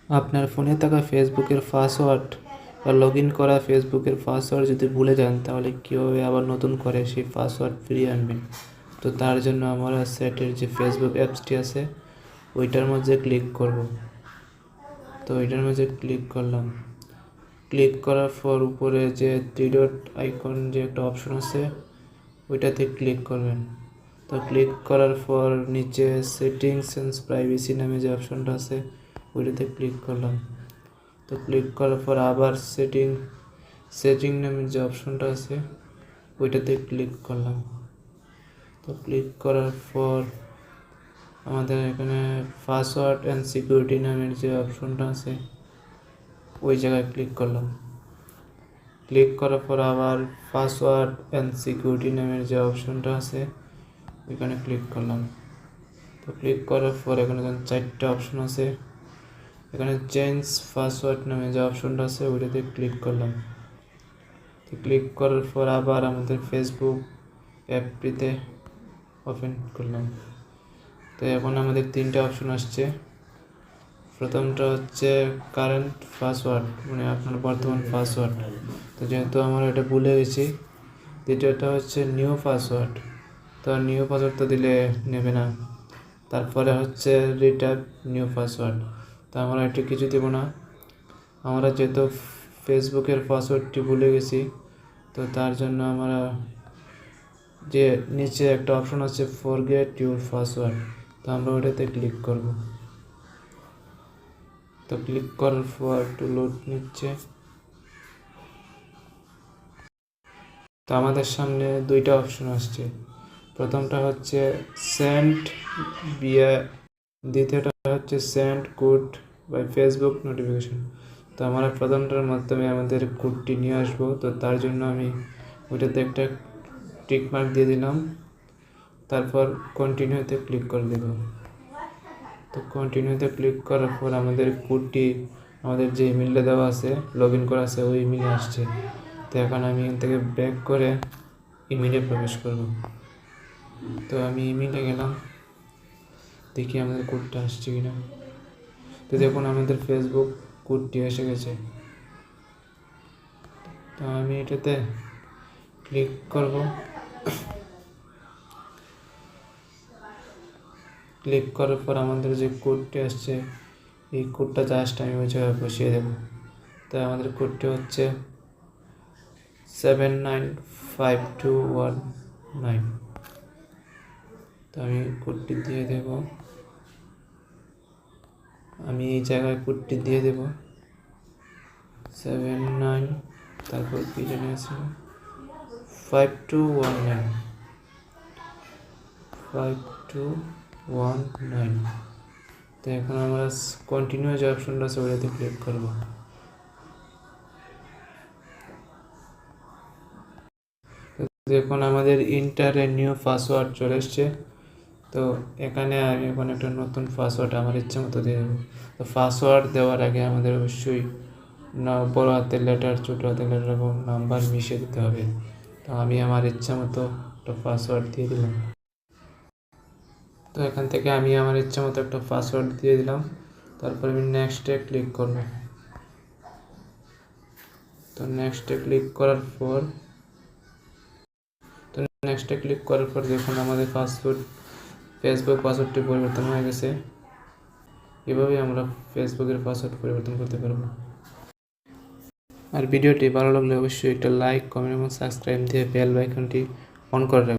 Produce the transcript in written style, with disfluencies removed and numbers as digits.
আপনার ফোনে থাকা ফেসবুকের পাসওয়ার্ড বা লগ ইন করা ফেসবুকের পাসওয়ার্ড যদি ভুলে যান, তাহলে কীভাবে আবার নতুন করে সেই পাসওয়ার্ড ফিরিয়ে আনবেন। তো তার জন্য আমরা সেটের যে ফেসবুক অ্যাপসটি আছে ওইটার মধ্যে ক্লিক করব। তো ওইটার মধ্যে ক্লিক করলাম। ক্লিক করার পর উপরে যে 3 ডট আইকন যে একটা অপশন আছে ওইটাতে ক্লিক করবেন। তো ক্লিক করার পর নিচে সেটিংস অ্যান্ড প্রাইভেসি নামে যে অপশনটা আছে ওইটাতে ক্লিক করলাম। তো ক্লিক করার পর আবার সেটিং নামে যে অপশনটা আছে ওইটাতে ক্লিক করলাম। তো ক্লিক করার পর আমাদের এখানে পাসওয়ার্ড অ্যান্ড সিকিউরিটি নামের যে অপশনটা আছে ওই জায়গায় ক্লিক করলাম। ক্লিক করার পর আবার পাসওয়ার্ড অ্যান্ড সিকিউরিটি নামের যে অপশনটা আছে ওইখানে ক্লিক করলাম। তো ক্লিক করার পর এখানে 4টা অপশন আছে। এখানে চেঞ্জ পাসওয়ার্ড নামে যে অপশনটা আছে ওইটাতে ক্লিক করলাম। তো ক্লিক করার পর আবার আমাদের ফেসবুক অ্যাপটিতে ওপেন করলাম। তো এখন আমাদের 3টা অপশন আসছে। প্রথমটা হচ্ছে কারেন্ট পাসওয়ার্ড, মানে আপনার বর্তমান পাসওয়ার্ড। তো যেহেতু আমরা এটা ভুলে গেছি। দ্বিতীয়টা হচ্ছে নিউ পাসওয়ার্ড। তো নিউ পাসওয়ার্ড তো দিলে নেবে না। তারপরে হচ্ছে রিটাইপ নিউ পাসওয়ার্ড। তো আমরা এটা কিছু দেবো না। আমরা যেহেতু ফেসবুকের পাসওয়ার্ডটি ভুলে গেছি, তো তার জন্য আমরা যে নিচে একটা অপশন আছে ফরগেট ইউর পাসওয়ার্ড, তো আমরা ওটাতে ক্লিক করব। তো ক্লিক করার পর একটু লোড নিচ্ছে। তো আমাদের সামনে 2টা অপশন আসছে। প্রথমটা হচ্ছে সেন্ড ভিয়া, দ্বিতীয়টা হচ্ছে send code by Facebook notification. তো আমরা প্রথমটার মাধ্যমে আমাদের কোডটি নিয়ে আসবো। তো তার জন্য আমি ওইটাতে একটা টিক মার্ক দিয়ে দিলাম। তারপর কন্টিনিউতে ক্লিক করে দেব। তো কন্টিনিউতে ক্লিক করার পর আমাদের কোডটি আমাদের যে ইমেলটা দেওয়া আছে, লগ ইন করা আছে, ওই ইমেলে আসছে। তো এখন আমি এখান থেকে ব্যাক করে ইমেলে প্রবেশ করব। তো আমি ইমেলে গেলাম, দেখি আমাদের কোডটা আসছে কিনা। তো দেখুন আমাদের ফেসবুক কোডটি এসে গেছে। তো আমি এটাতে ক্লিক করব। ক্লিক করার পর আমাদের যে কোডটি আসছে এই কোডটা জাস্ট আমি ওই জায়গায় বসিয়ে দেব। তো আমাদের কোডটি হচ্ছে 795219। তো আমি কোডটি দিয়ে দেব। আমি এই জায়গায় কোডটি দিয়ে দেব 79, তারপর কি জানি আছে 5219। তো এখন আমরা কন্টিনিউ যে অপশনটা আছে ওটাতে ক্লিক করব। দেখুন আমাদের ইন্টার এ নিউ পাসওয়ার্ড চলে এসছে। তো এখানে আমি এখন একটা নতুন পাসওয়ার্ড আমার ইচ্ছা মতো দিয়ে দেবো। তো পাসওয়ার্ড দেওয়ার আগে আমাদের অবশ্যই বড় হাতের লেটার, ছোটো হাতের লেটার এবং নাম্বার মিশিয়ে দিতে হবে। তো আমি আমার ইচ্ছা মতো একটা পাসওয়ার্ড দিয়ে দিলাম। তো এখান থেকে আমি আমার ইচ্ছা মতো একটা পাসওয়ার্ড দিয়ে দিলাম। তারপর আমি নেক্সটে ক্লিক করব। তো নেক্সটে ক্লিক করার পর দেখুন আমাদের ফেসবুক পাসওয়ার্ডটি পরিবর্তন হয়ে গেছে। এভাবেই আমরা ফেসবুকের পাসওয়ার্ড পরিবর্তন করতে পারব। আর ভিডিওটি ভালো লাগলে অবশ্যই একটা লাইক, কমেন্ট এবং সাবস্ক্রাইব দিয়ে বেল আইকনটি অন করে রাখবেন।